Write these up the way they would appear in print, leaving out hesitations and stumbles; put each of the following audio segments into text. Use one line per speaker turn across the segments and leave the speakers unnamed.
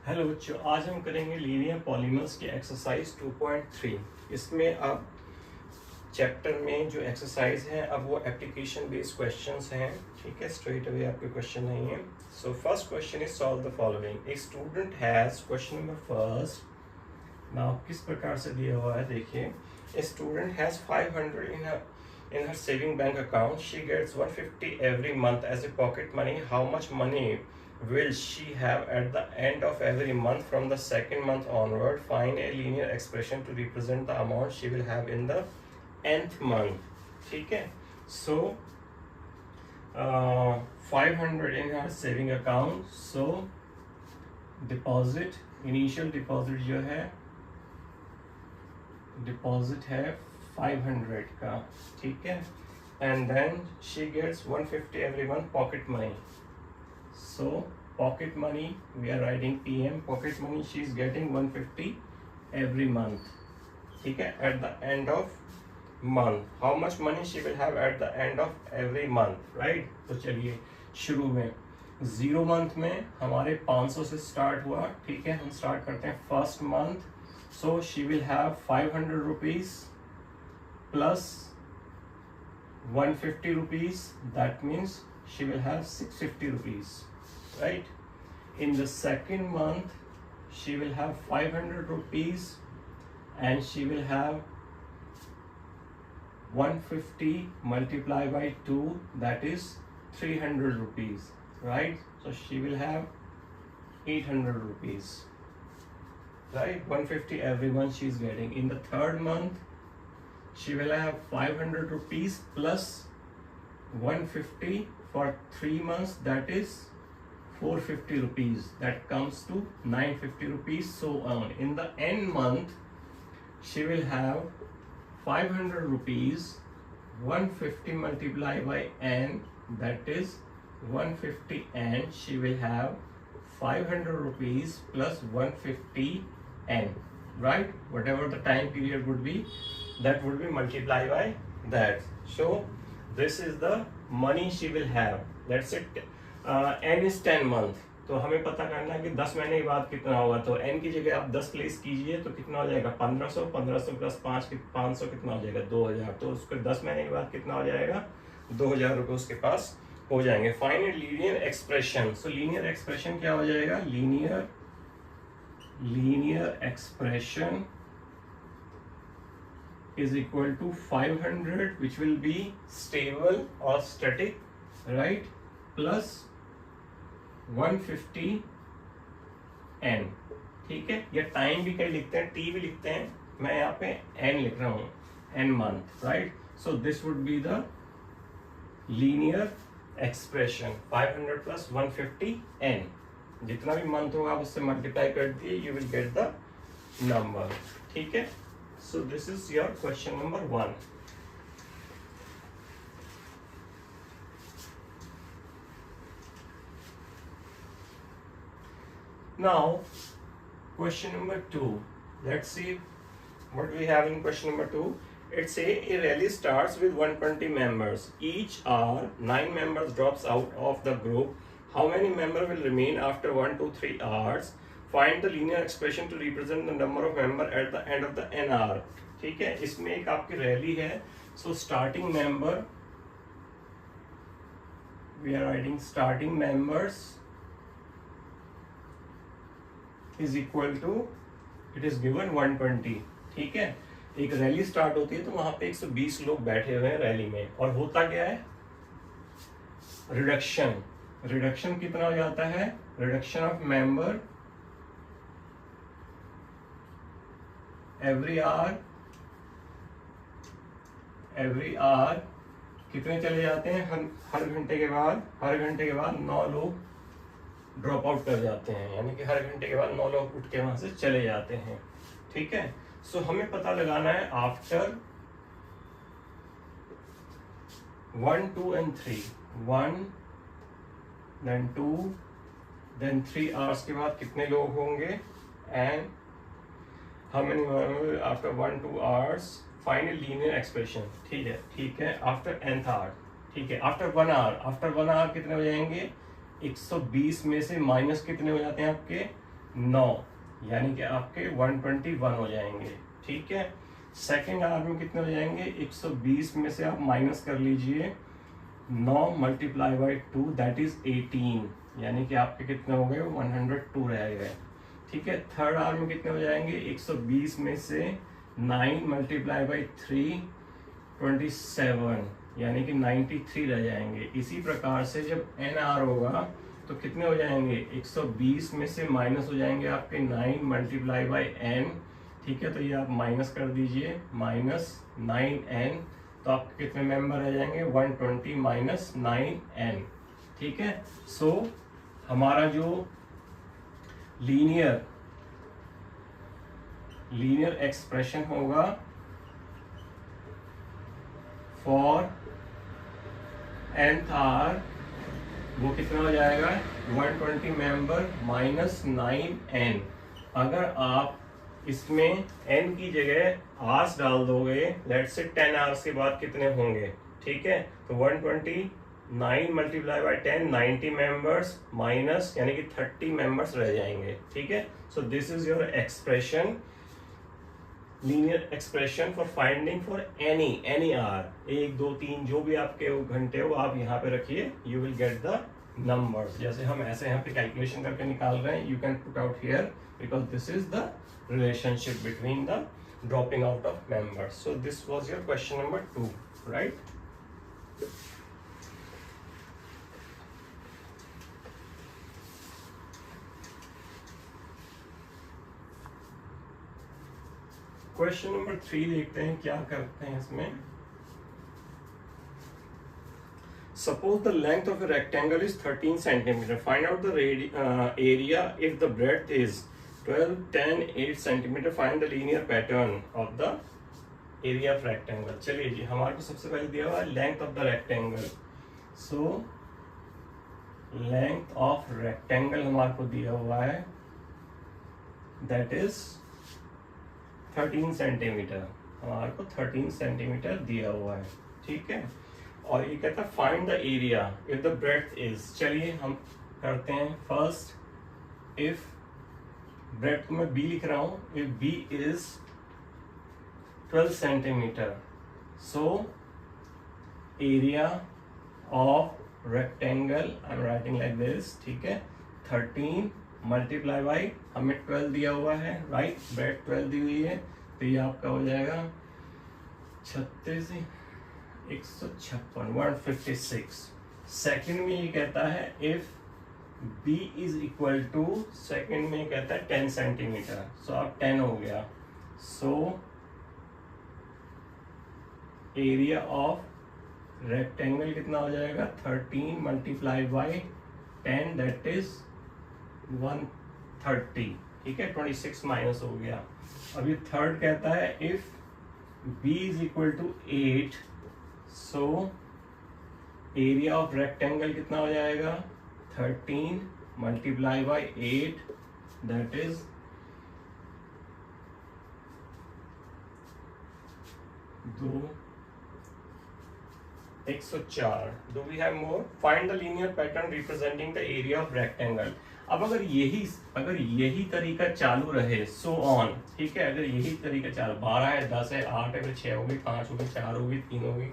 Hello बच्चों, आज हम करेंगे लीनियर पॉलीमर्स की एक्सरसाइज 2.3। इसमें अब चैप्टर में जो एक्सरसाइज है अब वो एप्लीकेशन बेस्ड क्वेश्चंस हैं। ठीक है, स्ट्रेट अवे आपके क्वेश्चन नहीं है। So first question is solve the following. A student has, question number first now किस प्रकार से दिया हुआ है देखिए। A student has 500 in her saving bank account. She gets 150 every month as a pocket money. How much money will she have at the end of every month from the second month onward? Find a linear expression to represent the amount she will have in the nth month. ठीक है, so 500 in her saving account. So deposit, initial deposit जो है deposit है 500 का, ठीक है, and then she gets 150 every month pocket money. So pocket money, we are writing PM, pocket money she is getting 150 every month, ठीक है, at the end of month. How much money she will have at the end of every month, right? तो चलिए शुरू में 0 month में हमारे 500 से start हुआ, ठीक है, हम स्टार्ट करते हैं first month. So she will have 500 rupees plus 150 rupees, that means she will have 650 rupees, right? In the second month she will have 500 rupees and she will have 150 multiplied by 2, that is 300 rupees, right? So she will have 800 rupees, right? 150 every month she is getting. In the third month she will have 500 rupees plus 150 for 3 months, that is 450 rupees, that comes to 950 rupees, so on. In the end month she will have 500 rupees, 150 multiplied by n, that is 150, and she will have 500 rupees plus 150 n, right? Whatever the time period would be, that would be multiplied by that. So this is the money she will have. Let's say n is 10 month, तो हमें पता करना है कि 10 महीने के बाद कितना होगा. तो n की जगह आप 10 प्लेस कीजिए तो कितना हो जाएगा 1500, 1500 प्लस 500 कितना हो जाएगा 2000. तो उसको 10 महीने के बाद कितना हो जाएगा 2000 रुपये उसके पास हो जाएंगे. Find linear expression. सो लीनियर एक्सप्रेशन क्या हो जाएगा, linear expression is equal to 500, which will be stable or static, right, plus 150 n. ठीक है, या टाइम भी क्या लिखते हैं, t भी लिखते हैं, मैं यहाँ पे n लिख रहा हूँ, n month, right? So this would be the linear expression. 500 plus 150 n, जितना भी मंथ होगा आप उससे मल्टीप्लाई कर दिए, you will get the number. ठीक है. So this is your question number 1. Now question number 2. Let's see what we have in question number 2. It say a rally starts with 120 members. Each hour 9 members drops out of the group. How many members will remain after 1 to 3 hours? Find the linear expression to represent the number of member at the end of the n hour. ठीक है, इसमें एक आपकी rally है. So starting member, we are writing starting members is equal to, it is given 120. ठीक है, एक rally start होती है तो वहां पे 120 लोग बैठे हुए हैं रैली में, और होता क्या है, रिडक्शन. रिडक्शन कितना हो जाता है, reduction of member every hour कितने चले जाते हैं, हर घंटे के बाद 9 लोग ड्रॉप आउट कर जाते हैं, यानी कि हर घंटे के बाद 9 लोग उठ के वहां से चले जाते हैं. ठीक है, सो हमें पता लगाना है after 1, 2 and 3, 1 then 2 then 3 hours के बाद कितने लोग होंगे, and how many after 1, 2 hours. Find a linear expression. ठीक है, after nth hour. ठीक है, after 1 hour कितने हो जाएंगे, 120 में से माइनस कितने हो जाते हैं आपके 9, यानी कि आपके 121 हो जाएंगे। ठीक है, सेकेंड आवर में कितने हो जाएंगे? 120 में से आप माइनस कर लीजिए 9 मल्टीप्लाई बाई 2 दैट इज 18, यानी कि आपके कितने हो गए? 102 रह गए। ठीक है, थर्ड आवर में कितने हो जाएंगे? 120 में से 9 मल्टीप्लाई बाई 3 27, यानी कि 93 रह जाएंगे। इसी प्रकार से जब एन आर होगा तो कितने हो जाएंगे? 120 में से माइनस हो जाएंगे आपके 9 मल्टीप्लाई बाई एन। ठीक है, तो ये आप माइनस कर दीजिए, माइनस 9n, तो आपके कितने मेंबर रह जाएंगे? 120 माइनस 9n। ठीक है, सो हमारा जो लीनियर एक्सप्रेशन होगा फॉर nth आवर, वो कितना हो जाएगा? 120 मेंबर माइनस 9n। अगर आप इसमें n की जगह आवर्स डाल दोगे, लेट्स से 10 आवर्स के बाद कितने होंगे? ठीक है, तो 129 मल्टीप्लाई बाई 10 90 मेंबर्स माइनस, यानी कि 30 मेंबर्स रह जाएंगे। ठीक है, so this is your expression, linear expression for finding for any hour, 1 2 3 जो भी आपके घंटे हो आप यहाँ पे रखिए, you will get the numbers. जैसे हम ऐसे यहाँ पे कैलकुलेशन करके निकाल रहे हैं, you can put out here because this is the relationship between the dropping out of members. So this was your question number 2, right? Question number 3 देखते हैं क्या करते हैं इसमें। Suppose the length of a rectangle is 13 centimeter. Find out the area if the breadth is 12, 10, 8 centimeter. Find the linear pattern of the area of rectangle. चलिए जी, हमारे को सबसे पहले दिया हुआ है length of the rectangle. So length of rectangle हमारे को दिया हुआ है that is 13 सेंटीमीटर, हमारे को 13 सेंटीमीटर दिया हुआ है। ठीक है, और ये कहता है find the area if the breadth is. चलिए हम करते हैं फर्स्ट, इफ ब्रेड्थ को मैं b लिख रहा हूं, if b is 12 centimetre, so area of rectangle I am writing like this. ठीक है, 13 मल्टीप्लाई बाई हमें 12 दिया हुआ है, राइट, ब्रेड 12 दी हुई है, तो ये आपका हो जाएगा 36 156 156। सेकेंड में ये कहता है if b is equal to, second में कहता है 10 सेंटीमीटर, सो आप 10 हो गया, सो एरिया ऑफ रेक्टेंगल कितना हो जाएगा? 13 मल्टीप्लाई बाई 10 दैट इज 130। ठीक है, 26 माइनस हो गया। अब ये थर्ड कहता है if b is equal to 8, so area of rectangle कितना हो जाएगा? 13 multiply by 8 that is 104। Do we have more? Find the linear pattern representing the area of rectangle. अब अगर यही तरीका चालू रहे, सो ऑन, ठीक है, अगर यही तरीका चालू 12 है, 10 है, 8 है, फिर 6 होगी, 5 होगी, 4 होगी, 3 होगी,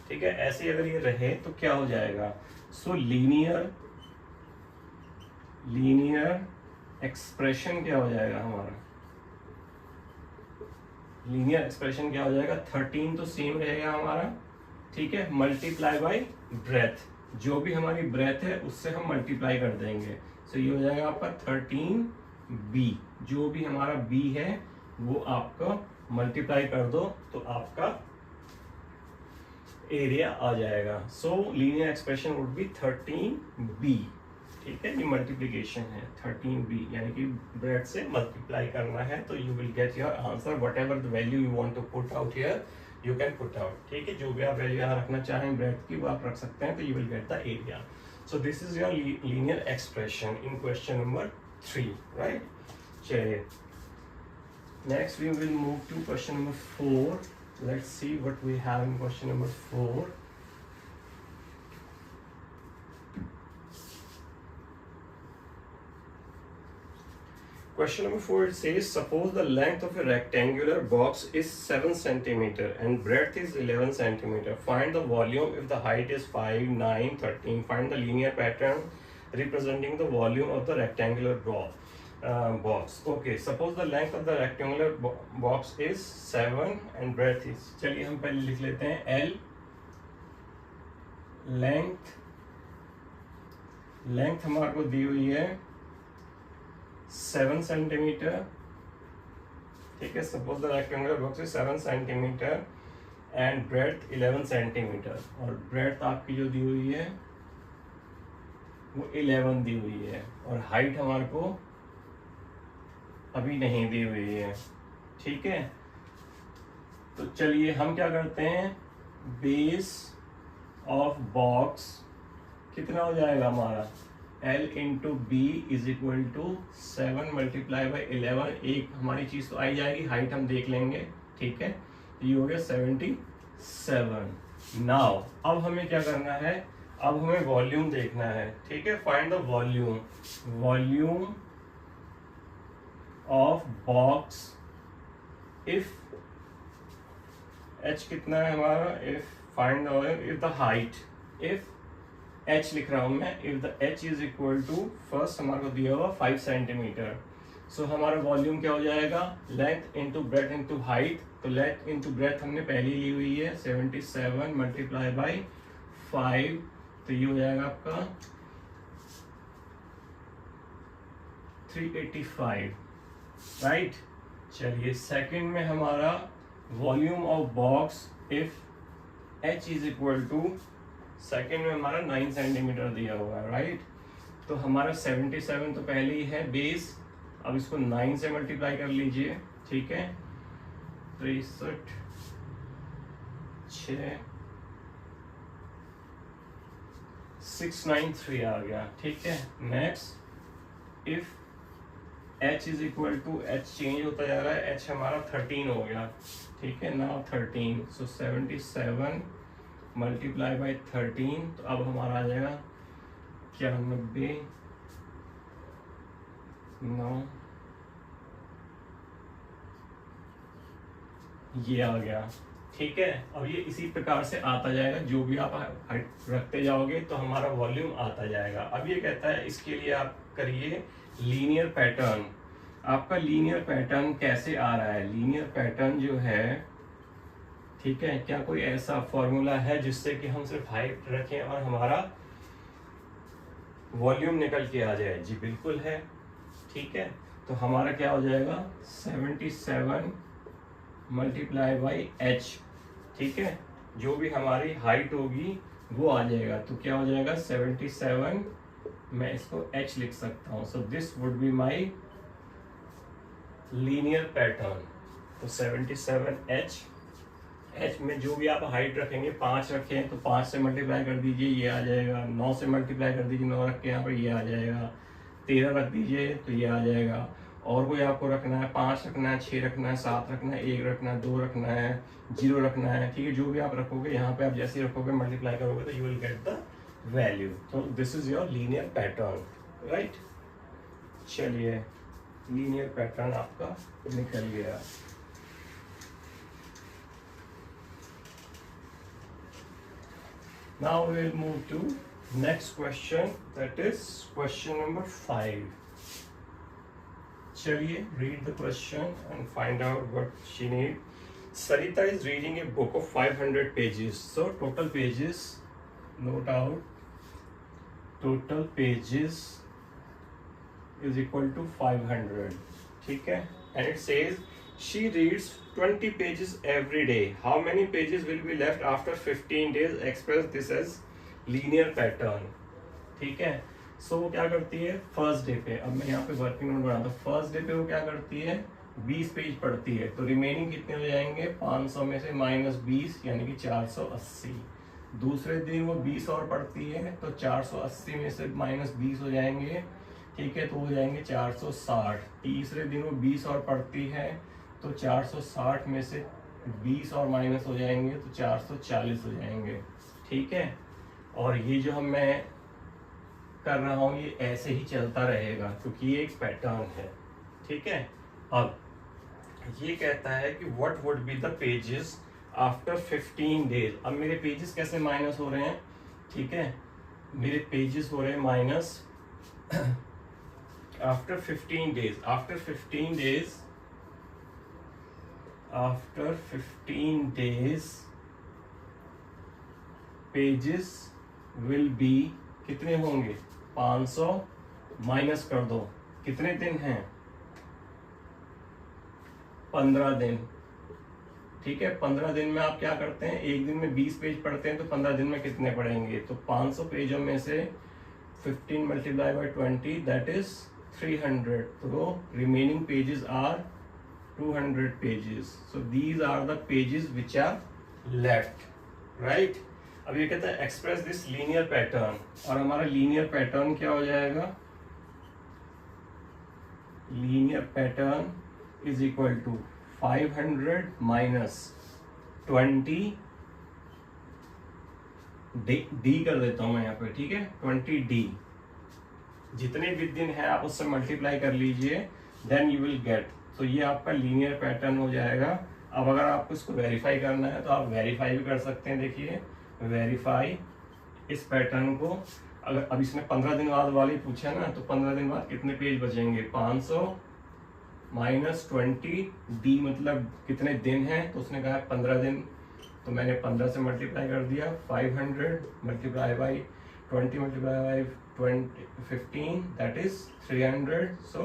ठीक है, ऐसे अगर ये रहे तो क्या हो जाएगा? सो लीनियर एक्सप्रेशन क्या हो जाएगा हमारा? लीनियर एक्सप्रेशन क्या हो जाएगा? 13 तो सेम रहेगा हमारा, ठीक है, मल्टीप्लाई बाई ब्रेथ, जो भी हमारी ब्रेथ है उससे हम मल्टीप्लाई कर देंगे, सो ये हो जाएगा आपका 13b, जो भी हमारा b है वो आपका मल्टीप्लाई कर दो तो आपका एरिया आ जाएगा। सो linear expression would be 13b। ठीक है, ये मल्टीप्लीकेशन है 13b, यानी कि ब्रेथ से मल्टीप्लाई करना है, तो you will get your answer whatever the value you want to put out here you can put out. ठीक है, जो भी आप वैल्यू यहाँ रखना चाहें ब्रेथ की वो आप रख सकते हैं, तो you will get the area. So this is your linear expression in question number 3, right. चलिए next we will move to question number 4। Let's see what we have in question number 4. Question number 4, it says, suppose the length of a rectangular box is 7 centimeter and breadth is 11 centimeter. Find the volume if the height is 5, 9, 13. Find the linear pattern representing the volume of the rectangular box. Okay, suppose the length of the rectangular box is 7 and breadth is, चलिए हम पहले लिख लेते हैं L. Length हमारे को दी हुई है 7 सेंटीमीटर, ठीक है. Suppose the rectangular box is 7 centimetre and breadth 11 centimetre, और ब्रेड्थ आपकी जो दी हुई है वो 11 दी हुई है, और हाइट हमारे को अभी नहीं दी हुई है, ठीक है. तो चलिए हम क्या करते हैं, बेस ऑफ बॉक्स कितना हो जाएगा हमारा, L into B is equal to 7 multiply by 11. एक हमारी चीज तो आई जाएगी, हाइट हम देख लेंगे, ठीक है. ये हो गया 77. नाउ अब हमें क्या करना है, अब हमें वॉल्यूम देखना है, ठीक है. Find the volume of box if H कितना है हमारा, if find if the height, if H लिख रहा हूं मैं, if the H is equal to, first हमारे को दिया हुआ 5 सेंटीमीटर. सो हमारा वॉल्यूम क्या हो जाएगा, length into breadth into height. तो लेंथ इंटू ब्रेथ हमने पहले ली हुई है 77 मल्टीप्लाई बाई 5, तो ये हो जाएगा आपका 385, राइट. चलिए सेकंड में हमारा volume of box if H is equal to, second में हमारा 9 सेंटीमीटर दिया हुआ है, राइट. तो हमारा 77 तो पहले ही है बेस, अब इसको 9 से मल्टीप्लाई कर लीजिए, ठीक है. 63 693 आ गया, ठीक है. Next if H is equal to, H change होता जा रहा है, H हमारा 13 हो गया, ठीक है. नाउ 13, सो 77 मल्टीप्लाई बाई 13, तो अब हमारा आ जाएगा 91, 9, ये आ गया, ठीक है. अब ये इसी प्रकार से आता जाएगा, जो भी आप हाइट रखते जाओगे तो हमारा वॉल्यूम आता जाएगा. अब ये कहता है इसके लिए आप करिए लीनियर पैटर्न. आपका लीनियर पैटर्न कैसे आ रहा है, लीनियर पैटर्न जो है, ठीक है, क्या कोई ऐसा फॉर्मूला है जिससे कि हम सिर्फ हाइट रखें और हमारा वॉल्यूम निकल के आ जाए. जी बिल्कुल है, ठीक है. तो हमारा क्या हो जाएगा 77 मल्टीप्लाई बाई H, ठीक है. जो भी हमारी हाइट होगी वो आ जाएगा, तो क्या हो जाएगा 77, मैं इसको H लिख सकता हूँ. So this would be my linear pattern. तो 77H में जो भी आप हाइट रखेंगे, 5 रखें तो 5 से मल्टीप्लाई कर दीजिए, ये आ जाएगा. 9 से मल्टीप्लाई कर दीजिए, 9 रख के यहाँ पर ये आ जाएगा. 13 रख दीजिए तो ये आ जाएगा. और कोई आपको रखना है, 5 रखना है, 6 रखना है, 7 रखना है, 1 रखना है, 2 रखना है, 0 रखना है, ठीक है. जो भी आप रखोगे यहाँ पे, आप जैसे रखोगे मल्टीप्लाई करोगे तो you will get the value. तो this is your linear pattern, right. चलिए लीनियर पैटर्न आपका निकल गया. Now we will move to next question, that is question number 5. चलिए read the question and find out what she need. Sarita is reading a book of 500 pages. So total pages, note out, total pages is equal to 500, ठीक है. And it says she reads 20 pages every day. How many pages will be left after 15 days? Express this as linear pattern, ठीक है. सो वो क्या करती है first day पे, अब मैं यहाँ पे वर्किंग नोट बनाता हूँ. फर्स्ट डे पे वो क्या करती है 20 पेज पढ़ती है, तो रिमेनिंग कितने हो जाएंगे, 500 में से -20 यानी कि 480. दूसरे दिन वो 20 और पढ़ती है, तो 480 में से -20 हो जाएंगे, ठीक है, तो हो जाएंगे 460. तीसरे दिन वो 20 और पढ़ती है, तो 460 में से 20 और माइनस हो जाएंगे, तो 440 हो जाएंगे, ठीक है. और ये जो मैं कर रहा हूँ ये ऐसे ही चलता रहेगा क्योंकि ये एक पैटर्न है, ठीक है। अब ये कहता है कि what would be the pages after 15 days. अब मेरे पेजेस कैसे माइनस हो रहे हैं, ठीक है, मेरे पेजेस हो रहे हैं minus after 15 days. After 15 days pages will be कितने होंगे, 500 माइनस कर दो, कितने दिन हैं, 15 दिन, ठीक है। 15 दिन में आप क्या करते हैं, एक दिन में 20 पेज पढ़ते हैं, तो 15 दिन में कितने पढ़ेंगे, तो 500 पेजों में से 15 मल्टीप्लाई बाय 20 दैट इज 300, तो remaining pages are 200 pages. So these are the pages which are left, right. अब ये कहता है एक्सप्रेस दिस लीनियर पैटर्न, और हमारा लीनियर पैटर्न क्या हो जाएगा, linear pattern is equal to 500 minus 20 D कर देता हूं मैं यहाँ पे, ठीक है, 20D, जितने भी दिन है आप उससे मल्टीप्लाई कर लीजिए, देन यू विल गेट। तो ये आपका लीनियर पैटर्न हो जाएगा। अब अगर आपको इसको वेरीफाई करना है तो आप वेरीफाई भी कर सकते हैं। देखिए वेरीफाई इस पैटर्न को, अगर अब इसने 15 दिन बाद वाले पूछा ना, तो 15 दिन बाद कितने पेज बचेंगे, 500 माइनस 20D मतलब कितने दिन हैं, तो उसने कहा 15 दिन, तो मैंने 15 से मल्टीप्लाई कर दिया, 500 multiply by 20 multiply by 15 that is 300, सो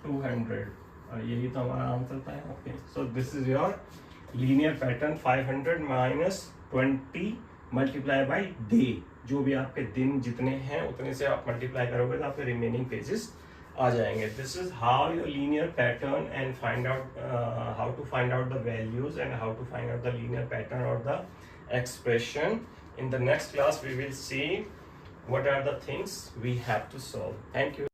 200, और यही तो हमारा आंसर था यहाँ पे। सो this is your linear pattern, 500 minus 20 multiply by day, जो भी आपके दिन जितने हैं उतने से आप मल्टीप्लाई करोगे तो आपके रिमेनिंग पेजेस आ जाएंगे। This is how your linear pattern and find out how to find out the values and how to find out the linear pattern और the expression. In the next class we will see what are the things we have to solve. Thank you.